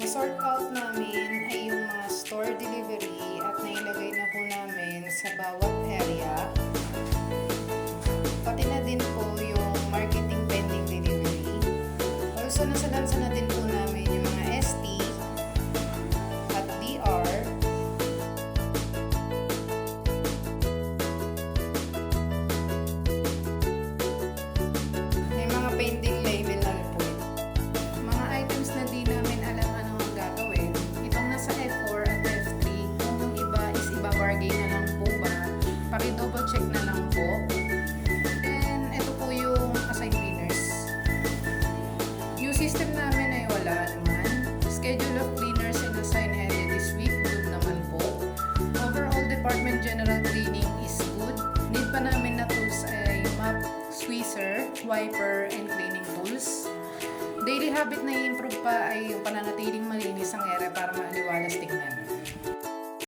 Na-sort out namin ay yung mga store delivery at nailagay na po namin sa bawat area. Pati na din po yung marketing pending delivery. Also, nasalansa na din po namin yung mga ST at DR. May mga pending label na report. Mga items na di namin alam ano ang gagawin. Itong nasa F4 at F3, kung yung iba is iba-bargain na lang po ba, paki-double check na lang po. And ito po yung assign cleaners. Yung system namin ay wala naman. Schedule of cleaners in assign area this week, good naman po. Overall department general cleaning is good. Need pa namin na tools ay mop, squeezer, wiper, and cleaning tools. Daily habit na i-improve pa ay yung pananatiling malinis ang area para maaliwalas tingnan.